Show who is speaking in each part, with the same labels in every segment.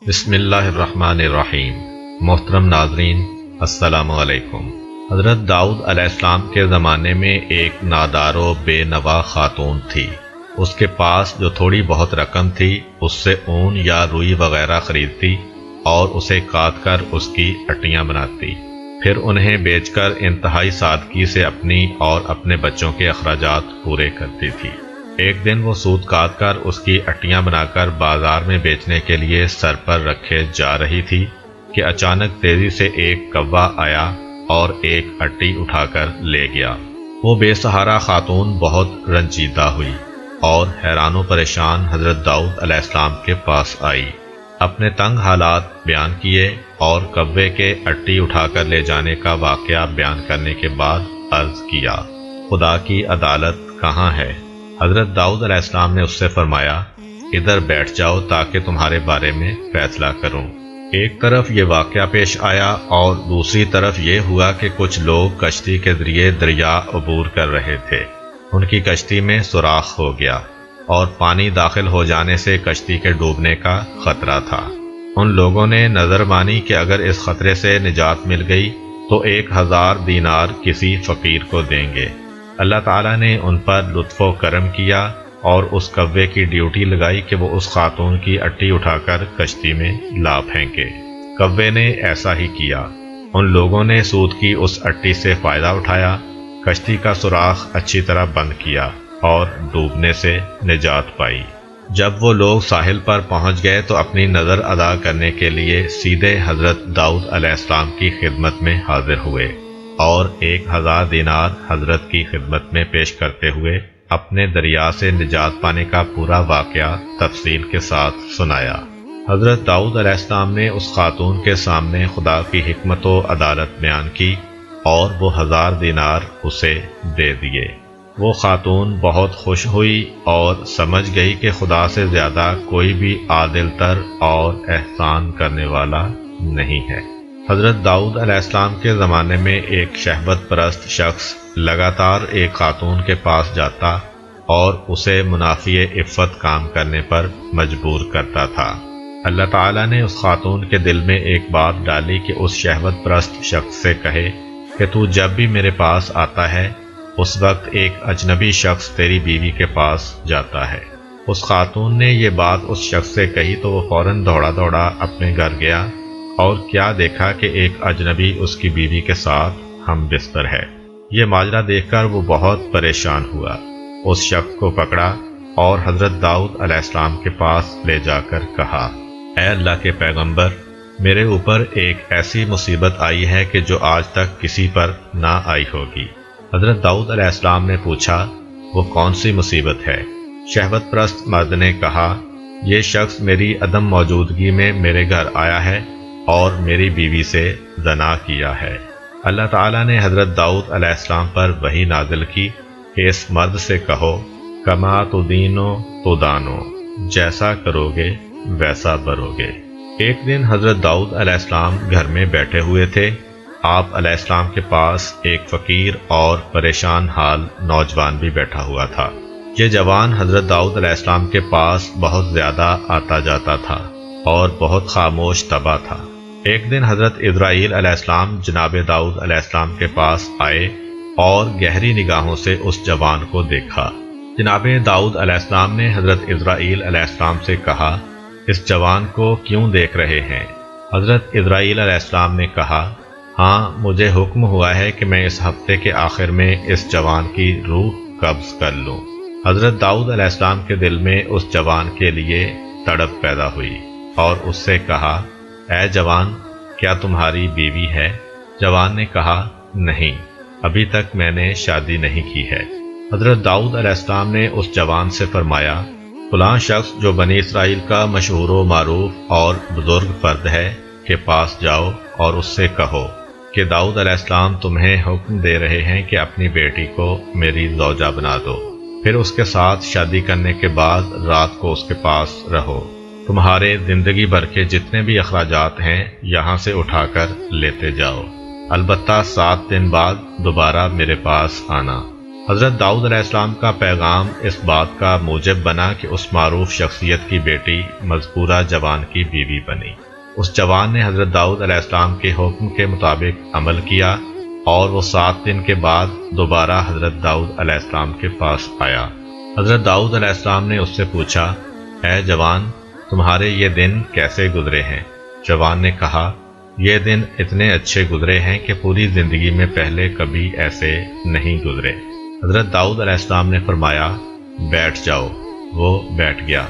Speaker 1: بسم اللہ الرحمن الرحیم۔ محترم ناظرین، السلام علیکم۔ حضرت داؤد علیہ السلام کے زمانے میں ایک نادار و بے نوا خاتون تھی۔ اس کے پاس جو تھوڑی بہت رقم تھی اس سے اون یا روئی وغیرہ خریدتی اور اسے کاٹ کر اس کی اٹیاں بناتی، پھر انہیں بیچ کر انتہائی سادگی سے اپنی اور اپنے بچوں کے اخراجات پورے کرتی تھی۔ ایک دن وہ سوت کاٹ کر اس کی اٹیاں بنا کر بازار میں بیچنے کے لیے سر پر رکھے جا رہی تھی کہ اچانک تیزی سے ایک کوا آیا اور ایک اٹی اٹھا کر لے گیا۔ وہ بے سہارا خاتون بہت رنجیدہ ہوئی اور حیران و پریشان حضرت داؤد علیہ السلام کے پاس آئی، اپنے تنگ حالات بیان کیے اور کوے کے اٹی اٹھا کر لے جانے کا واقعہ بیان کرنے کے بعد عرض کیا، خدا کی عدالت کہاں ہے؟ حضرت داؤد علیہ السلام نے اس سے فرمایا، ادھر بیٹھ جاؤ تاکہ تمہارے بارے میں فیصلہ کروں۔ ایک طرف یہ واقعہ پیش آیا اور دوسری طرف یہ ہوا کہ کچھ لوگ کشتی کے ذریعے دریا عبور کر رہے تھے۔ ان کی کشتی میں سوراخ ہو گیا اور پانی داخل ہو جانے سے کشتی کے ڈوبنے کا خطرہ تھا۔ ان لوگوں نے نظر مانی کہ اگر اس خطرے سے نجات مل گئی تو 1000 دینار کسی فقیر کو دیں گے۔ اللہ تعالیٰ نے ان پر لطف و کرم کیا اور اس کوے کی ڈیوٹی لگائی کہ وہ اس خاتون کی اٹی اٹھا کر کشتی میں لا پھینکے۔ کوے نے ایسا ہی کیا۔ ان لوگوں نے سود کی اس اٹی سے فائدہ اٹھایا، کشتی کا سوراخ اچھی طرح بند کیا اور ڈوبنے سے نجات پائی۔ جب وہ لوگ ساحل پر پہنچ گئے تو اپنی نظر ادا کرنے کے لیے سیدھے حضرت داؤد علیہ السلام کی خدمت میں حاضر ہوئے اور 1000 دینار حضرت کی خدمت میں پیش کرتے ہوئے اپنے دریا سے نجات پانے کا پورا واقعہ تفصیل کے ساتھ سنایا۔ حضرت داؤد علیہ السلام نے اس خاتون کے سامنے خدا کی حکمت و عدالت بیان کی اور وہ 1000 دینار اسے دے دیے۔ وہ خاتون بہت خوش ہوئی اور سمجھ گئی کہ خدا سے زیادہ کوئی بھی عادل تر اور احسان کرنے والا نہیں ہے۔ حضرت داؤد علیہ السلام کے زمانے میں ایک شہوت پرست شخص لگاتار ایک خاتون کے پاس جاتا اور اسے منافی عفت کام کرنے پر مجبور کرتا تھا۔ اللہ تعالیٰ نے اس خاتون کے دل میں ایک بات ڈالی کہ اس شہوت پرست شخص سے کہے کہ تو جب بھی میرے پاس آتا ہے اس وقت ایک اجنبی شخص تیری بیوی کے پاس جاتا ہے۔ اس خاتون نے یہ بات اس شخص سے کہی تو وہ فوراً دوڑا دوڑا اپنے گھر گیا اور کیا دیکھا کہ ایک اجنبی اس کی بیوی کے ساتھ ہم بستر ہے۔ یہ ماجرا دیکھ کر وہ بہت پریشان ہوا، اس شخص کو پکڑا اور حضرت داؤد علیہ السلام کے پاس لے جا کر کہا، اے اللہ کے پیغمبر، میرے اوپر ایک ایسی مصیبت آئی ہے کہ جو آج تک کسی پر نہ آئی ہوگی۔ حضرت داؤد علیہ السلام نے پوچھا، وہ کون سی مصیبت ہے؟ شہوت پرست مرد نے کہا، یہ شخص میری عدم موجودگی میں میرے گھر آیا ہے اور میری بیوی سے زنا کیا ہے۔ اللہ تعالیٰ نے حضرت داؤد علیہ السلام پر وحی نازل کی کہ اس مرد سے کہو، کما تدینو تدانو، جیسا کرو گے ویسا بھرو گے۔ ایک دن حضرت داؤد علیہ السلام گھر میں بیٹھے ہوئے تھے۔ آپ علیہ السلام کے پاس ایک فقیر اور پریشان حال نوجوان بھی بیٹھا ہوا تھا۔ یہ جوان حضرت داؤد علیہ السلام کے پاس بہت زیادہ آتا جاتا تھا اور بہت خاموش طبع تھا۔ ایک دن حضرت اسرائیل علیہ السلام جناب داؤد علیہ السلام کے پاس آئے اور گہری نگاہوں سے اس جوان کو دیکھا۔ جناب داؤد علیہ السلام نے حضرت اسرائیل علیہ السلام سے کہا، اس جوان کو کیوں دیکھ رہے ہیں؟ حضرت اسرائیل علیہ السلام نے کہا، ہاں، مجھے حکم ہوا ہے کہ میں اس ہفتے کے آخر میں اس جوان کی روح قبض کر لوں۔ حضرت داؤد علیہ السلام کے دل میں اس جوان کے لیے تڑپ پیدا ہوئی اور اس سے کہا، اے جوان، کیا تمہاری بیوی ہے؟ جوان نے کہا، نہیں، ابھی تک میں نے شادی نہیں کی ہے۔ حضرت داؤد علیہ السلام نے اس جوان سے فرمایا، فلاں شخص جو بنی اسرائیل کا مشہور و معروف اور بزرگ فرد ہے کے پاس جاؤ اور اس سے کہو کہ داؤد علیہ السلام تمہیں حکم دے رہے ہیں کہ اپنی بیٹی کو میری زوجہ بنا دو، پھر اس کے ساتھ شادی کرنے کے بعد رات کو اس کے پاس رہو۔ تمہارے زندگی بھر کے جتنے بھی اخراجات ہیں یہاں سے اٹھا کر لیتے جاؤ، البتہ 7 دن بعد دوبارہ میرے پاس آنا۔ حضرت داؤد علیہ السلام کا پیغام اس بات کا موجب بنا کہ اس معروف شخصیت کی بیٹی مذکورہ جوان کی بیوی بنی۔ اس جوان نے حضرت داؤد علیہ السلام کے حکم کے مطابق عمل کیا اور وہ 7 دن کے بعد دوبارہ حضرت داؤد علیہ السلام کے پاس آیا۔ حضرت داؤد علیہ السلام نے اس سے پوچھا، اے جوان، تمہارے یہ دن کیسے گزرے ہیں؟ جوان نے کہا، یہ دن اتنے اچھے گزرے ہیں کہ پوری زندگی میں پہلے کبھی ایسے نہیں گزرے۔ حضرت داؤد علیہ السلام نے فرمایا، بیٹھ جاؤ۔ وہ بیٹھ گیا۔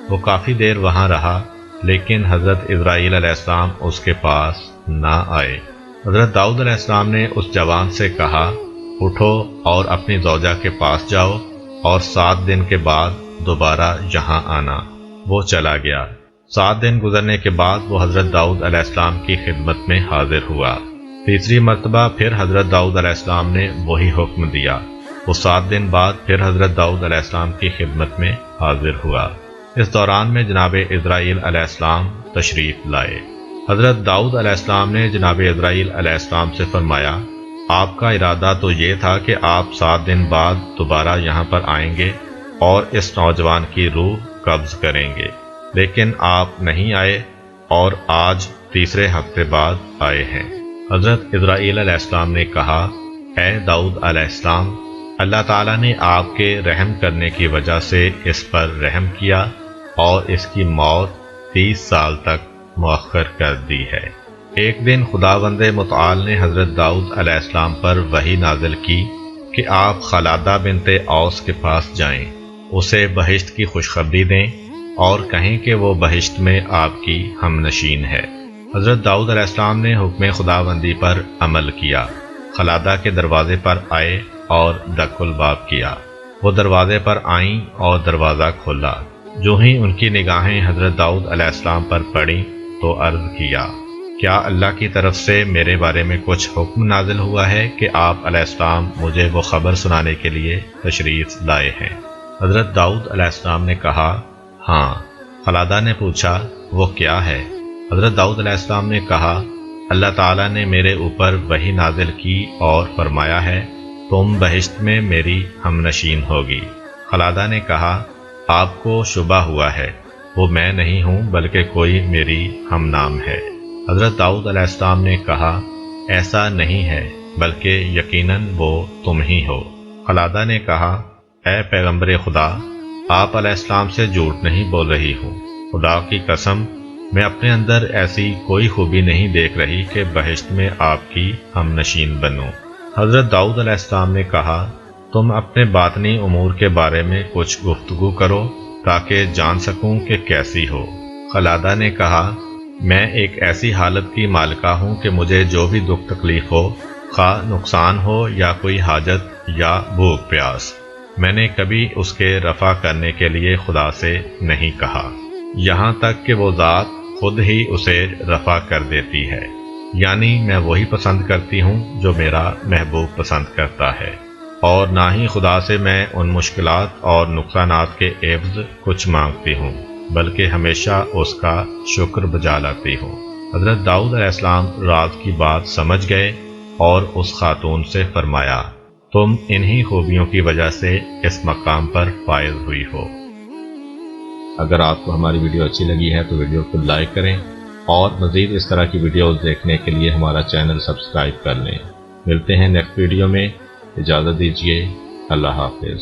Speaker 1: وہ کافی دیر وہاں رہا، لیکن حضرت اسرائیل علیہ السلام اس کے پاس نہ آئے۔ حضرت داؤد علیہ السلام نے اس جوان سے کہا، اٹھو اور اپنی زوجہ کے پاس جاؤ اور 7 دن کے بعد دوبارہ یہاں آنا۔ وہ چلا گیا۔ 7 دن گزرنے کے بعد وہ حضرت داؤد علیہ السلام کی خدمت میں حاضر ہوا۔ تیسری مرتبہ پھر حضرت داؤد علیہ السلام نے وہی حکم دیا۔ وہ 7 دن بعد پھر حضرت داؤد علیہ السلام کی خدمت میں حاضر ہوا۔ اس دوران میں جناب اسرائیل علیہ السلام تشریف لائے۔ حضرت داؤد علیہ السلام نے جناب اسرائیل علیہ السلام سے فرمایا، آپ کا ارادہ تو یہ تھا کہ آپ 7 دن بعد دوبارہ یہاں پر آئیں گے اور اس نوجوان کی روح قبض کریں گے، لیکن آپ نہیں آئے اور آج تیسرے ہفتے بعد آئے ہیں۔ حضرت اسرائیل علیہ السلام نے کہا، اے داؤد علیہ السلام، اللہ تعالیٰ نے آپ کے رحم کرنے کی وجہ سے اس پر رحم کیا اور اس کی موت 30 سال تک مؤخر کر دی ہے۔ ایک دن خداوند متعال نے حضرت داؤد علیہ السلام پر وحی نازل کی کہ آپ خلادہ بنت اوس کے پاس جائیں، اسے بہشت کی خوشخبری دیں اور کہیں کہ وہ بہشت میں آپ کی ہم نشین ہے۔ حضرت داؤد علیہ السلام نے حکم خداوندی پر عمل کیا، خلادہ کے دروازے پر آئے اور دق الباب کیا۔ وہ دروازے پر آئیں اور دروازہ کھولا۔ جو ہی ان کی نگاہیں حضرت داؤد علیہ السلام پر پڑیں تو عرض کیا، کیا اللہ کی طرف سے میرے بارے میں کچھ حکم نازل ہوا ہے کہ آپ علیہ السلام مجھے وہ خبر سنانے کے لیے تشریف لائے ہیں؟ حضرت داؤد علیہ السلام نے کہا، ہاں۔ خلادہ نے پوچھا، وہ کیا ہے؟ حضرت داؤد علیہ السلام نے کہا، اللہ تعالیٰ نے میرے اوپر وحی نازل کی اور فرمایا ہے تم بہشت میں میری ہم نشین ہوگی۔ خلادہ نے کہا، آپ کو شبہ ہوا ہے، وہ میں نہیں ہوں بلکہ کوئی میری ہم نام ہے۔ حضرت داؤد علیہ السلام نے کہا، ایسا نہیں ہے بلکہ یقیناً وہ تم ہی ہو۔ خلادہ نے کہا، اے پیغمبر خدا، آپ علیہ السلام سے جھوٹ نہیں بول رہی ہوں، خدا کی قسم میں اپنے اندر ایسی کوئی خوبی نہیں دیکھ رہی کہ بہشت میں آپ کی ہم نشین بنوں۔ حضرت داؤد علیہ السلام نے کہا، تم اپنے باطنی امور کے بارے میں کچھ گفتگو کرو تاکہ جان سکوں کہ کیسی ہو۔ خلادہ نے کہا، میں ایک ایسی حالت کی مالکہ ہوں کہ مجھے جو بھی دکھ تکلیف ہو، خواہ نقصان ہو یا کوئی حاجت یا بھوک پیاس، میں نے کبھی اس کے رفع کرنے کے لیے خدا سے نہیں کہا، یہاں تک کہ وہ ذات خود ہی اسے رفع کر دیتی ہے، یعنی میں وہی پسند کرتی ہوں جو میرا محبوب پسند کرتا ہے، اور نہ ہی خدا سے میں ان مشکلات اور نقصانات کے عوض کچھ مانگتی ہوں، بلکہ ہمیشہ اس کا شکر بجا لاتی ہوں۔ حضرت داؤد علیہ السلام راز کی بات سمجھ گئے اور اس خاتون سے فرمایا، تم انہی خوبیوں کی وجہ سے اس مقام پر فائز ہوئی ہو۔ اگر آپ کو ہماری ویڈیو اچھی لگی ہے تو ویڈیو کو لائک کریں اور مزید اس طرح کی ویڈیوز دیکھنے کے لیے ہمارا چینل سبسکرائب کر لیں۔ ملتے ہیں نیکسٹ ویڈیو میں، اجازت دیجیے، اللہ حافظ۔